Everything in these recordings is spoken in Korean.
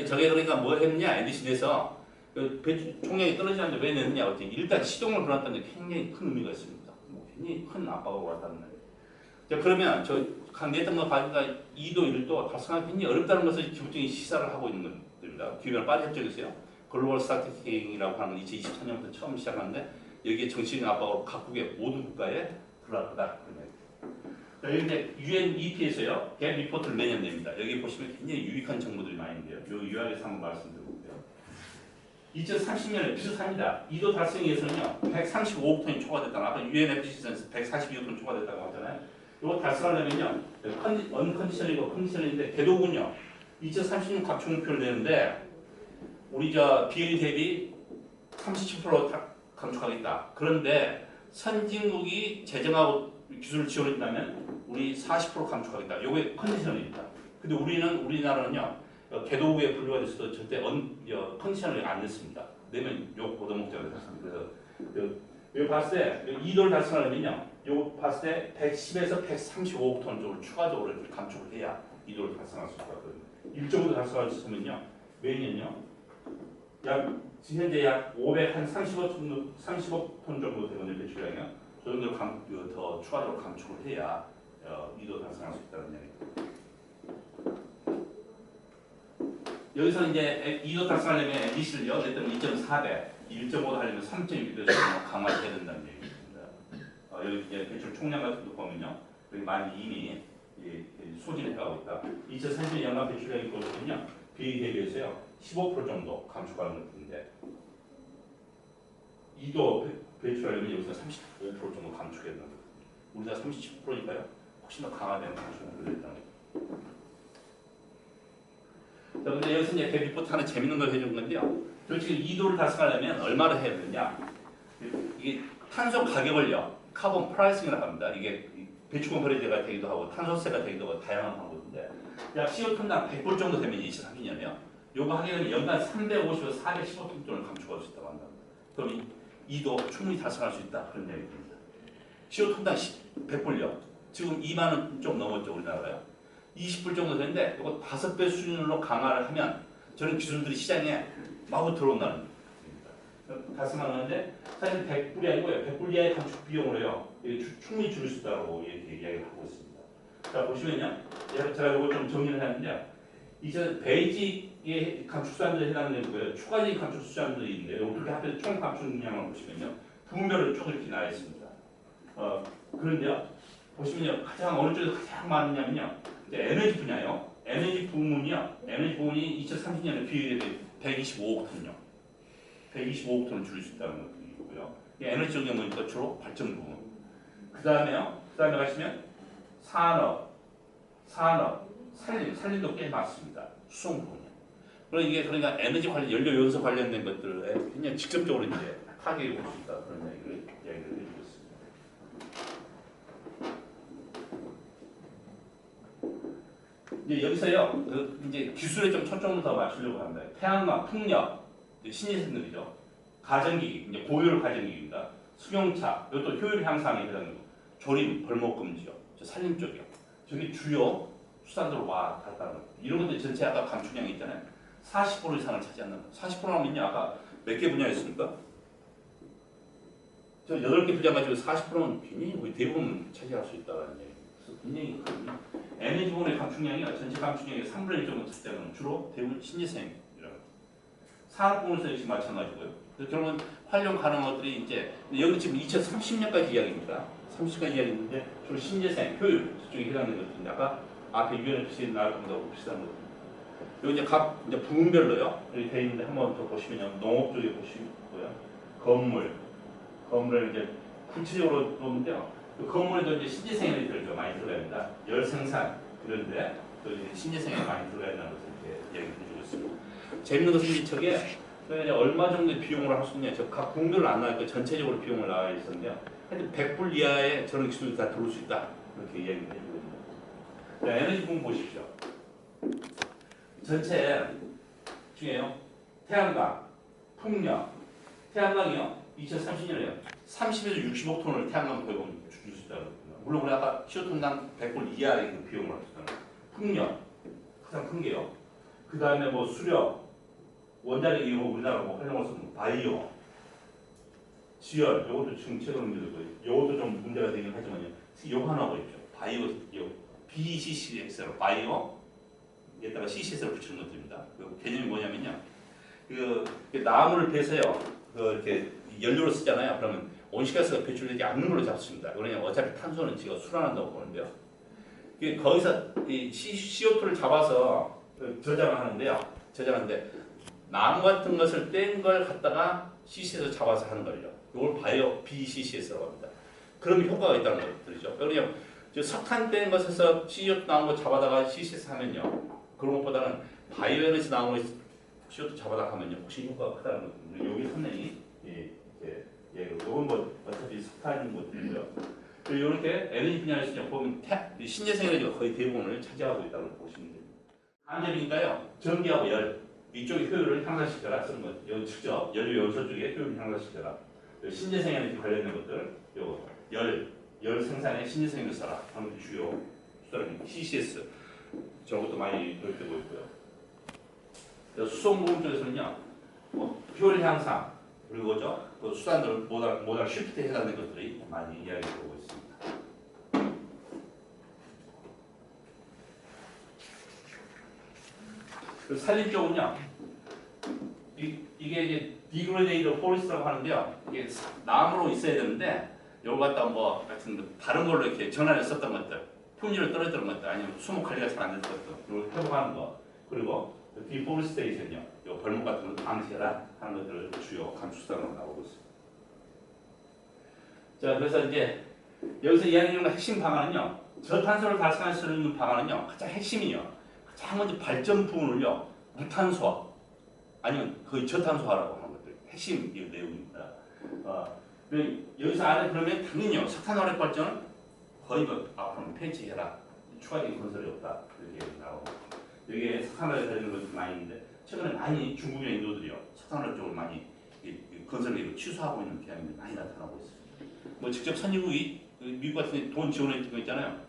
저게 그러니까 뭐 했느냐, 에디슨에서 그 배출 총량이 떨어지는데 왜 냈느냐 했더니 일단 시동을 걸었다는 데 굉장히 큰 의미가 있습니다. 굉장히 큰 압박을 왔다는 거예요. 자, 그러면 저 강조했던 거 가지고 2도 1도 달성하기 굉장히 어렵다는 것을 기본적인 시사를 하고 있는 겁니다. 기후변화 파리 협정에서요. 글로벌 스타티스틱이라고 하는 2024년부터 처음 시작하는데 여기에 정치적인 압박으로 각국의 모든 국가에 들어갈 거다. 여기 이제 UNEP에서요. 갭 리포트를 매년 냅니다. 여기 보시면 굉장히 유익한 정보들이 많이 있는데요. 요 요약해서 한번 말씀드려볼게요. 2030년에 비슷합니다. 2도 달성에 위해서는요. 135억 톤이 초과됐다고 아까 UNFCC에서 142억 톤 초과됐다고 하잖아요. 이거 달성하려면요. 언컨디셔널이고 컨디셔널인데 개도군요. 2030년 각종 목표를 내는데 우리 저 비율 대비 37% 감축하겠다. 그런데 선진국이 재정하고 기술을 지원해준다면 우리 40% 감축하겠다. 요게 컨디셔널입니다. 근데 우리나라는요. 개도국에 분류가 됐어도 절대 컨디셔널이 안 됐습니다. 내면 요 고도 목적을 했습니다. 그래서 요 봤을 때 2도를 달성하려면요. 요 봤을 때 110에서 135억 톤 정도 추가적으로 이렇게 감축을 해야 2도를 달성할 수 있거든요. 1.5도 달성할 수 있으면요. 매년요. 현재 약 530억 톤 정도 되거든요. 배출량이요. 그 정도를 더 추가적으로 감축을 해야 2도 달성할 수 있다는 얘기입니다. 여기서 이제 2도 달성하려면 에디슨을요. 일단 2.4배, 1.5도 하려면 3.6배 정도 강화를 해야 된다는 얘기입니다. 여기 이제 배출 총량 같은 거 보면요. 여기 많이 이미 소진해 가고 있다. 2030년 연간 배출량이 보시면요. 비에 대비해서요. 15% 정도 감축하는 것인데 2도 배출하려면 여기서 35% 정도 감축해야 된다는 거예요. 우리나라 37%니까요. 훨씬 더 강화된 감축을 해야 된다는 거예요. 자, 근데 여기서 이제 리포트 하나 재밌는 걸 해준 건데요. 솔직히 2도를 달성하려면 얼마를 해야 되냐? 이게 탄소 가격을요, 카본 프라이싱이라고 합니다. 이게 배출권 거래제가 되기도 하고 탄소세가 되기도 하고 다양한 방법인데 약 CO2당 100불 정도 되면 2030년이요. 요거 하게 되면 연간 350에서 415톤 정도를 감축할 수 있다고 한다. 그럼 2도 충분히 달성할 수 있다. 그런 얘기입니다. CO2당 100불요. 지금 2만 원 좀 넘었죠, 우리나라가요. 20불 정도 되는데 이거 5배 수준으로 강화를 하면 저런 기술들이 시장에 마구 들어온다는 겁니다. 달성하는데 사실 100불이 아니고요. 100불 이하의 감축 비용으로요. 충분히 줄일 수 있다고 이야기를 하고 있습니다. 자, 보시면요. 제가 이걸 좀 정리를 했는데요. 이제 베이직의 감축 수단들에 해당되는 거고요. 추가적인 감축 수단들이 있는데 여기 앞에 총 감축량을 보시면요. 부분별로 쭉 이렇게 나와 있습니다. 그런데요. 보시면요. 가장 어느 쪽에 가장 많으냐면요. 에너지 분야요. 에너지 부문이요. 에너지 부문이 2030년에 비율에 125억 톤요. 125억 톤을 줄일 수 있다는 것이고요. 에너지 적인 거니까 주로 발전 부문. 그 다음에 가시면 산업, 산림도 꽤 많습니다. 수송 부분이요. 그러니까 에너지 관련, 연료 요소 관련된 것들에 그냥 직접적으로 이제 타격이 올 수 있다. 그런 얘기를 해주고 있습니다. 이제 여기서요, 이제 기술에 좀 초점을 더 맞추려고 합니다. 태양광, 풍력, 신재생들이죠. 가전기기, 이제 고효율 가전기기입니다. 승용차, 이것도 효율 향상에 해당되고, 조림, 벌목 금지요. 산림 쪽이요. 저게 주요 수단으로 와 닿았다는 겁니다. 이런 것들 전체 아까 감축량이 있잖아요. 40% 이상을 차지한다는 거예요. 40%면요, 아까 몇 개 분야였습니까? 저 8개 분야 가지고 40%는 굉장히 거의 대부분 차지할 수 있다는 얘기예요. 그래서 굉장히 크거든요. 에너지 부분의 감축량이요. 전체 감축량의 3분의 1 정도 됐을 때는 주로 대부분 신재생이라고 합니다. 산업 부분에서 역시 마찬가지고요. 그래서 결국은 활용 가능한 것들이 이제 여기 지금 2030년까지 이야기입니다. 30년까지 이야기인데 주로 신재생, 효율 저쪽에 해당되는 것들인데 아까 앞에 UNFC에 나올 것하고 비슷한 것들. 여기 이제 부문별로요. 여기 되어 있는데 한번 더 보시면요. 농업 쪽에 보시고요. 건물을 이제 구체적으로 보는데요. 그 건물에도 이제 신재생 에너지들 많이 들어갑니다. 열 생산 그런데 또 이제 신재생이 많이 들어가야 된다는 것을 이렇게 얘기해 주고 있습니다. 재밌는 것은 저게 얼마 정도의 비용을 할 수 있냐. 저 각 부문별로 안 나와 있고 전체적으로 비용을 나와 있었는데요. 하여튼 100불 이하의 저런 기술이 다 들어올 수 있다. 이렇게 얘기를 해주고 있습니다. 에너지 부분 보십시오. 전체 중에요. 태양광, 풍력, 태양광이요. 2030년에요. 30에서 60억 톤을 태양광 도입을 줄일 수 있다는 겁니다. 물론 우리 아까 CO2당 100불 이하의 그 비용을 할 수 있다는 겁니다. 풍력, 가장 큰 게요. 그 다음에 뭐 수력, 원자력 이거 우리나라 뭐 활용할 수 있는 바이오, 지열, 요것도 지금 최근 문제고, 요것도 좀 문제가 되긴 하지만요. 요거 하나 보십시오. 바이오, 요 BCCX로 바이오, 여기다가 CCS를 붙이는 것들입니다. 그 개념이 뭐냐면요. 그 나무를 베서요. 그 이렇게 연료로 쓰잖아요. 그러면 온실가스가 배출되지 않는 걸로 잡습니다. 그러니 어차피 탄소는 지가 순환한다고 보는데요. 거기서 이 CO2를 잡아서 저장을 하는데요. 저장하는데 나무 같은 것을 뗀 걸 갖다가 CC에서 잡아서 하는 걸요. 이걸 바이오 BCCS라고 합니다. 그럼 효과가 있다는 것들이죠. 왜냐면 석탄 뗀 것에서 CO2 나온 거 잡아다가 CC에서 하면요. 그런 것보다는 바이오에너지 나온 거 CO2 잡아다가 하면요. 훨씬 효과가 크다는 겁니다. 여기 선명히 이건 뭐 어차피 석탄인 것들이고요. 그리고 이렇게 에너지 분야에서 보면 신재생 에너지가 거의 대부분을 차지하고 있다고 보시면 됩니다. 다음 점이니까요. 전기하고 열 이쪽의 효율을 향상시켜라 쓰는 것. 여기 측정 연료 요소 쪽에 효율을 향상시켜라. 신재생 에너지 관련된 것들, 요거 열 생산에 신재생 에너지 써라 하는 게 주요 수단입니다. CCS 저것도 많이 도입되고 있고요. 수송부품 쪽에서는요, 효율 향상 그리고 그죠? 그 수단들 모달 쉬프트 해당된 것들이 많이 이야기되고 있습니다. 그 산림 쪽은요, 이게 이제 디그레데이드 포레스트라고 하는데요, 이게 나무로 있어야 되는데 이걸 갖다 뭐 같은 다른 걸로 이렇게 전환을 썼던 것들, 품질을 떨어뜨린 것들, 아니면 수목 관리가 잘 안 됐던 것들, 이걸 회복하는 거, 그리고 디포레스테이션요, 요 벌목 같은 걸 방지해라 하는 것들을 주요 감축수단으로 나오고 있습니다. 자, 그래서 이제 여기서 이야기하는 핵심 방안은요, 저탄소를 발생할 수 있는 방안은요, 가장 핵심이요, 가장 먼저 발전 부분을요, 무탄소화 아니면 거의 저탄소화라고 하는 것들 핵심 내용입니다. 여기서 안에 그러면 당연히요, 석탄화력 발전은 거의 뭐 앞으로 폐지해라, 추가적인 건설이 없다 이렇게 나오고. 여기에 석탄화력 되는 것도 많이 있는데 최근에 많이 중국이나 인도들이요 석탄화력 쪽을 많이 건설을 취소하고 있는 경향이 많이 나타나고 있습니다. 뭐 직접 선진국이 미국 같은 데 돈 지원했던 거 있잖아요.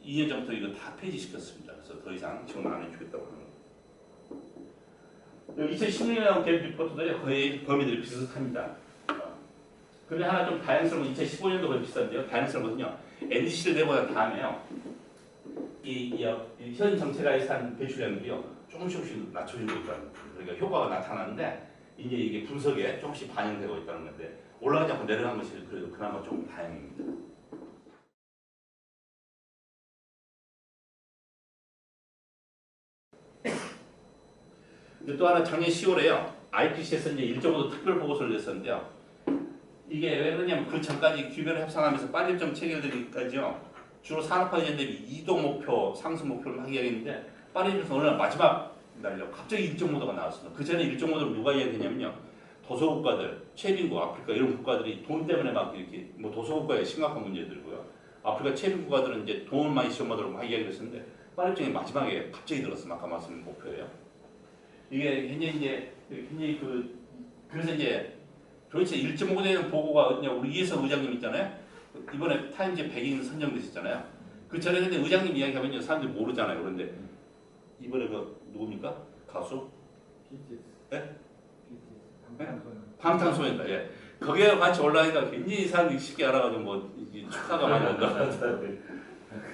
2년 전부터 이거 다 폐지시켰습니다. 그래서 더 이상 지원 안 해주겠다고 하는 거예요. 2016년에 나온 갭 리포트들이 거의 범위들이 비슷합니다. 그런데 하나 좀 다양스러운 2015년도 거의 비슷한데요. 다양스러운 것은요. NDC를 내보다 다음에요. 현 정체가 예산 배출량이요 조금씩 낮춰지고 있다는 거예요. 그러니까 효과가 나타나는데 이제 이게 분석에 조금씩 반영되고 있다는 건데 올라가지 않고 내려간 것이 그래도 그나마 조금 다행입니다. 또 하나 작년 10월에요. IPC에서 이제 1.5도 특별 보고서를 냈었는데요. 이게 왜 그러냐면 그 전까지 규별을 협상하면서 파리 협정 체결되기까지요. 주로 산업화된 대비 이동 목표, 상승 목표를 하게 했는데 파리 협정 어느 날 마지막 날요. 갑자기 1.5도가 나왔습니다. 그 전에 1.5도를 누가 이야기했냐면요. 도서국가들, 최빈국, 아프리카 이런 국가들이 돈 때문에 막 이렇게 뭐 도서국가에 심각한 문제들고요. 아프리카 최빈 국가들은 이제 돈을 많이 시험하도록 막 이야기를 했었는데 파리 협정이 마지막에 갑자기 들었습니다. 아까 말씀드린 목표예요. 이게 굉장히 그래서 이제 도대체 1.5에 대한 보고가 우리 이해석 의장님 있잖아요. 이번에 타임즈 100인 선정되셨잖아요. 그 전에 근데 의장님 이야기하면요 사람들이 모르잖아요. 그런데 이번에 그 누굽니까? 가수? 네? 방탄소년단. 예. 거기에 같이 올라가니까 굉장히 사람들이 쉽게 알아가지고 뭐 축하가 많이 온다.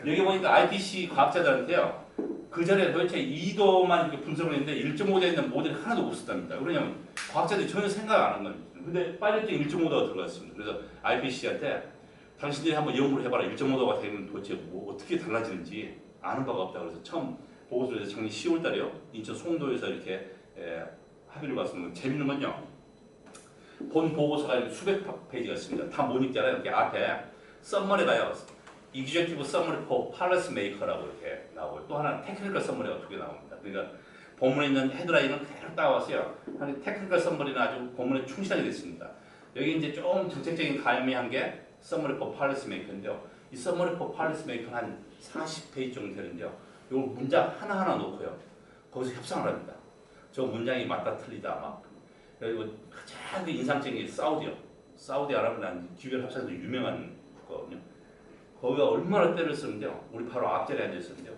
여기 보니까 IPC 과학자들한테요. 그 전에 도대체 2도만 이렇게 분석을 했는데 1.5도에 있는 모델이 하나도 없었답니다. 왜냐면 과학자들이 전혀 생각 안 한 겁니다. 근데 빨리 1.5도가 들어갔습니다. 그래서 IPC한테 당신들이 한번 연구를 해봐라. 1.5도가 되면 도대체 뭐 어떻게 달라지는지 아는 바가 없다. 그래서 처음 보고서를 작년 10월 달에요. 인천 송도에서 이렇게 합의를 봤습니다. 재밌는 건요. 본 보고서가 수백 페이지가 있습니다. 다 못 읽잖아요. 이렇게 앞에 썸머리가요. Executive Summary for Policy Maker라고 이렇게 나오고요. 또 하나는 Technical Summary가 2개 나옵니다. 그러니까 본문에 있는 헤드라인은 그대로 따와서요. 테크니컬 썸머리는 아주 본문에 충실하게 됐습니다. 여기 이제 좀 정책적인 가미한 게 Summary for Policy Maker인데요. 이 Summary for Policy Maker는 한 40페이지 정도 되는데요. 이 문장 하나하나 놓고요. 거기서 협상을 합니다. 저 문장이 맞다 틀리다 막. 그리고 가장 인상적인 게 사우디아라비아는 기별 협상에서 유명한 국가거든요. 거기가 얼마나 때를 쓰는데요. 우리 바로 앞자리에 앉아 있었는데요.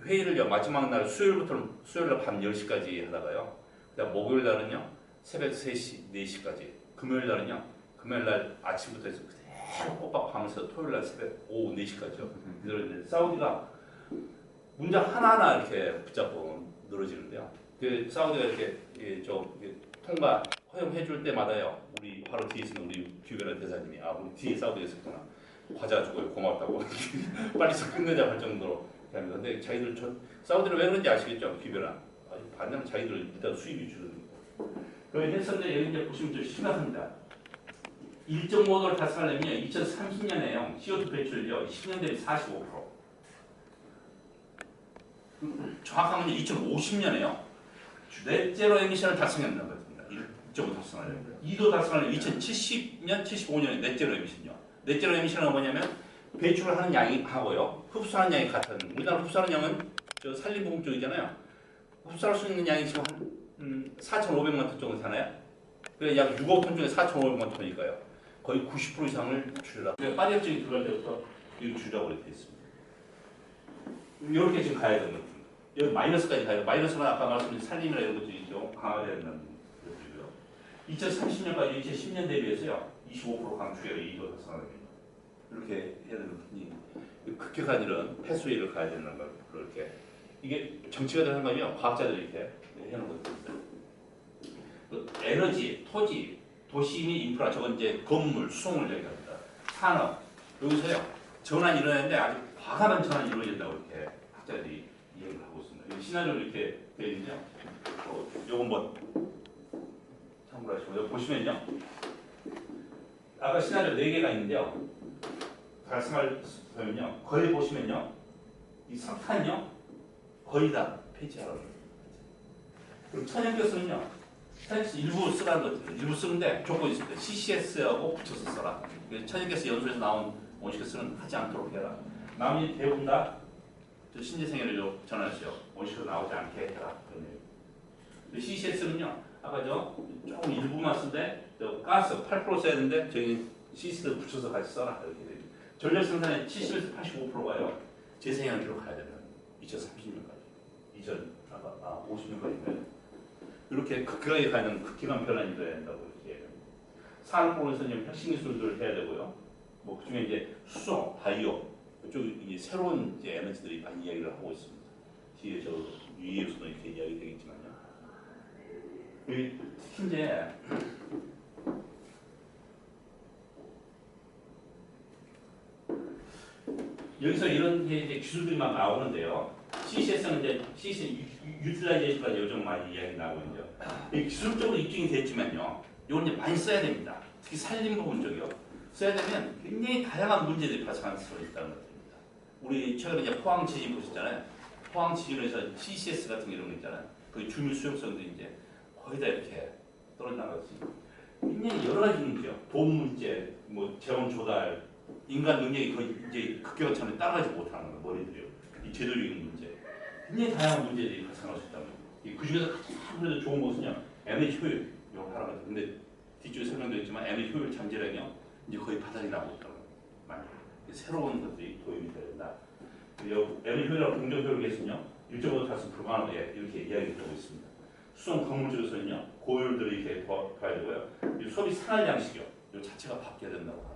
회의를 마지막 날 수요일 날 밤 10시까지 하다가요. 그다음 목요일 날은요. 새벽 3시, 4시까지. 금요일 날은요. 금요일 날 아침부터 해서 그대로 꼬박 밤에서 토요일 날 새벽 오후 4시까지요. 이러는데 사우디가 문장 하나하나 이렇게 붙잡고 늘어지는데요. 그 사우디가 이렇게 통과 허용해 줄 때마다요. 우리 바로 뒤에 있는 우리 규별한 대사님이 우리 뒤에 사우디에 있었구나. 과자 주고 고맙다고 빨리 끝내자 할 정도로 합니다. 근데 자기들 사우디는 왜 그런지 아시겠죠? 규별한 반대로 자기들 일단 수입이 줄어드는 거예요. 그걸 했었는데 여기 이제 보시면 좀 심각합니다. 1.5도를 달성하려면 2030년에요. CO2 배출을요. 10년 대비 45%. 정확하면 2050년에요. 넷제로 에미션을 달성해야 된다는 겁니다. 1.5 달성하려면. 2도 달성하려면 2070년, 75년에 넷제로 에미션이요. 넷제로 에미션은 뭐냐면 배출을 하는 양이 하고요. 흡수하는 양이 같은. 우리나라 흡수하는 양은 저 산림부분 쪽이잖아요. 흡수할 수 있는 양이 지금 한 4,500만 톤 정도 되나요? 그래 약 6억 톤 중에 4,500만 톤이니까요. 거의 90% 이상을 줄이라. 파리 협정이 들어갈 때부터 이거 줄이라고 이렇게 했습니다. 이렇게 지금 가야 되는 겁니다. 여기 마이너스까지 가야 돼요. 마이너스는 아까 말씀드린 산림이나 이런 것들이 좀 강화되는 것들이고요. 2030년까지 2010년 대비해서요. 25% 강추계로 2도 달성하게 이렇게 해야 되는 분이 급격한 일은 폐수위를 가야 되는 걸 그렇게 이게 정치가 되는 거면 과학자들이 이렇게 해놓은 것들입니다. 에너지, 토지, 도시 및 인프라 저건 이제 건물, 수송을 얘기합니다. 산업 여기서요 전환이 일어나는데 아주 과감한 전환이 이루어진다고 이렇게 학자들이 이야기를 하고 있습니다. 시나리오를 이렇게 되어 있는데요. 요건 뭐 참고하시고 여기 보시면요. 아까 시나리오 4개가 있는데요. 말씀하면요. 거의 보시면요. 이 석탄요. 거의 다 폐지하라고. 그리고 천연가스는요. 천연가스 일부 쓰라는 것들. 일부 쓰는데 조건이 있습니다. CCS하고 붙여서 써라. 천연가스 연소에서 나온 온실가스는 하지 않도록 해라. 나머지 대부분 다 신재생에너지로 전환했어요. 온실가스 나오지 않게 해라. CCS는요. 아까 조금 일부만 쓰는데 가스 8% 써야 되는데 저희 CCS 붙여서 같이 써라. 이렇게 돼요. 전력 생산의 70에서 85%가요. 재생에너지로 가야 되는 2030년까지. 50년까지인가요? 이렇게 극하게 가는 극기관 변환이 돼야 된다고 이렇게. 산업부에서는 혁신 기술들을 해야 되고요. 뭐 그중에 이제 수소, 바이오 이쪽 이제 새로운 이제 에너지들이 많이 이야기를 하고 있습니다. 뒤에 저 위에서도 이렇게 이야기 되겠지만요. 특히 이제 여기서 이런 게 이제 기술들이 막 나오는데요. CCS는 이제 CCS 유틸라이제이션까지 요즘 많이 이야기 나오고 있죠. 기술적으로 입증이 됐지만요. 이건 이제 많이 써야 됩니다. 특히 산림 부분 쪽이요. 써야 되면 굉장히 다양한 문제들이 발생할 수 있다는 것입니다. 우리 최근에 이제 포항 지진 보셨잖아요. 포항 지진에서 CCS 같은 이런 거 있잖아요. 그 주민 수용성도 이제 거의 다 이렇게 떨어지는 것이 굉장히 여러 가지 문제요. 돈 문제, 뭐 재원 조달, 인간 능력이 거의 이제 급격하게 따라가지 못하는 거예요. 머리들이요. 이 제도적인 문제. 굉장히 다양한 문제들이 발생할 수 있다는 거예요. 그 중에서 가장 그래도 좋은 것은요. 에너지 효율. 이거 하나가 있어요. 근데 뒤쪽에 설명도 있지만 에너지 효율 잠재력이요. 이제 거의 바닥이 나고 있다는 거예요. 새로운 것들이 도입이 돼야 된다. 에너지 효율하고 공정 효율 계수는요. 1.5도 달성 불가능하게 이렇게 이야기하고 있습니다. 수송 건물 쪽에서는요. 고효율들을 이렇게 봐야 되고요. 소비 생활 양식이요. 이 자체가 바뀌어야 된다고 합니다.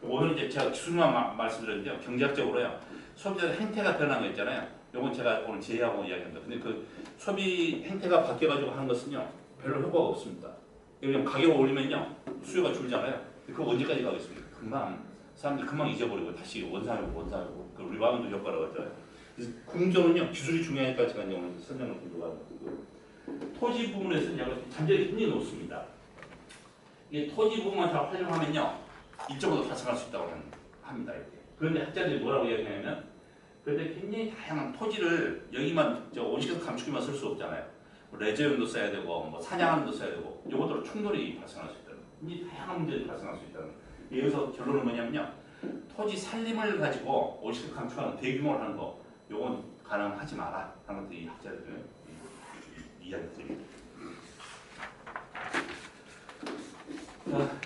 오늘 이제 제가 기술만 말씀드렸는데요. 경제학적으로요. 소비자의 행태가 변한 거 있잖아요. 이건 제가 오늘 제의하고 이야기합니다. 근데 그 소비 행태가 바뀌어가지고 하는 것은요. 별로 효과가 없습니다. 왜냐면 가격을 올리면요. 수요가 줄잖아요. 그거 언제까지 가겠습니까? 금방 사람들이 금방 잊어버리고 다시 원상이고 그 리바운드 효과라고 하잖아요. 그래서 궁정은요. 기술이 중요하니까 제가 오늘 설명을 드리려고 하는 거고 토지 부분에서는 잠재력이 굉장히 높습니다. 이게 토지 부분만 다 활용하면요. 1.5도 달성할 수 있다고 합니다. 이렇게. 그런데 학자들이 뭐라고 이야기하냐면 그런데 굉장히 다양한 토지를 여기만 온실가스 감축기만 쓸 수 없잖아요. 레저용도 써야 되고 뭐 사냥하는도 써야 되고 이것들로 충돌이 발생할 수 있다는 굉장히 다양한 문제들이 발생할 수 있다는 여기서 결론은 뭐냐면요. 토지 산림을 가지고 온실가스 감축하는 대규모를 하는 거 이건 가능하지 마라 하는 것들이 학자들의 이야기들입니다.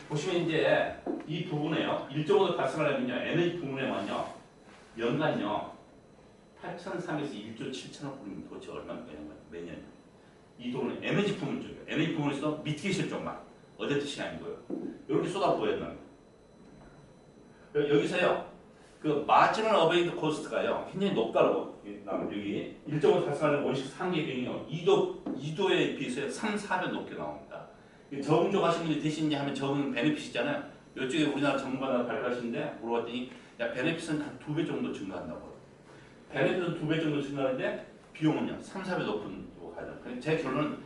보시면 이제 이 부분에요. 1.5도 달성하려면요. 에너지 부분에만요. 연간요. 8,300에서 1조 7천억 불이면 도대체 얼마 되는 거야 매년. 이 돈은 에너지 부문 쪽이에요. 에너지 부문에서 미티게이션 쪽만 어제 뜻이 아니고요. 이렇게 쏟아부어야 된다. 여기서요. 그 마지널 어베이드 코스트가요. 굉장히 높다고 여기 1.5 달성하는 원식 상계 비용이요. 2도에 비해서 3, 4배 높게 나옵니다. 저응조 하신 분이 되시냐 하면 저응 베네핏이잖아요. 이쪽에 우리나라 정부가 발표하시는데 물어봤더니 야 베네핏은 한 2배 정도 증가한다고. 베네핏은 2배 정도 증가하는데 비용은요 3, 4배 높은 거 가야 돼요. 제 결론은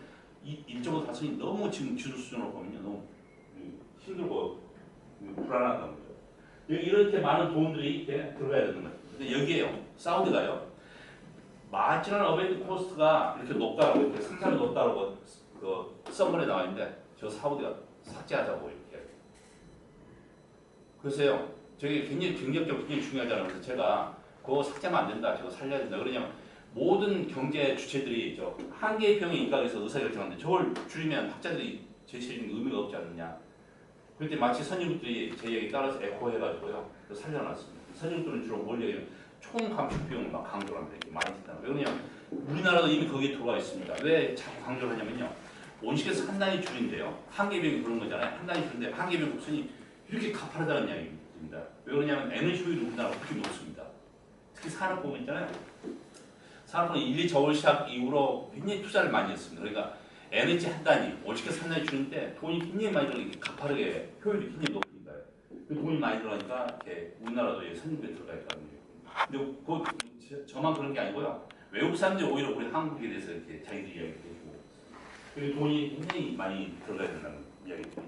1.5 달성이 너무 지금 지수 수준으로 보면요 너무 힘들고 불안하다는 거죠. 이렇게 많은 돈들이 이렇게 들어가야 되는 거죠. 근데 여기에요 사우디가요 마지널 어베이드 코스트가 이렇게 높다라고 이렇게 상상이 높다라고 그 썸머리에 나와 있는데 저 사우디가 삭제하자고 이렇게. 그래서요 저게 굉장히 경제적으로 굉장히 중요하잖아요. 그래서 제가 그거 삭제하면 안 된다, 저거 살려야 된다. 그러냐면 모든 경제 주체들이 저 한계의 병에 입각해서 의사결정하는데 저걸 줄이면 학자들이 제시해주는 의미가 없지 않느냐. 그때 마치 선진국들이 제 얘기 따라서 에코해가지고요 살려놨습니다. 선진국들은 주로 뭘 얘기하면 총 감축 비용을 막 강조를 합니다. 이렇게 많이 든다. 왜 그러냐면 우리나라도 이미 거기에 들어와 있습니다. 왜 자꾸 강조를 하냐면요. 온실가스 한 단위 줄인데요. 한계 비용이 그런 거잖아요. 한 단위 줄인데 한계 비용 곡선이 이렇게 가파르다는 이야기입니다. 왜 그러냐면 에너지 효율이 우리나라가 그렇게 높습니다. 특히 산업부문 있잖아요. 산업부는 1, 2 저울시합 이후로 굉장히 투자를 많이 했습니다. 그러니까 에너지 한 단위, 온실가스 한 단위 줄인데 돈이 굉장히 많이 들어가니까 가파르게 효율이 굉장히 높으니까 그 돈이 많이 들어가니까 이렇게 우리나라도 선진국에 들어가 있다는 얘기예요. 근데 저만 그런 게 아니고요. 외국 사람들이 오히려 우리 한국에 대해서 이렇게 자기들이 이야기를 해주고 그리고 돈이 굉장히 많이 들어가야 된다는 이야기입니다.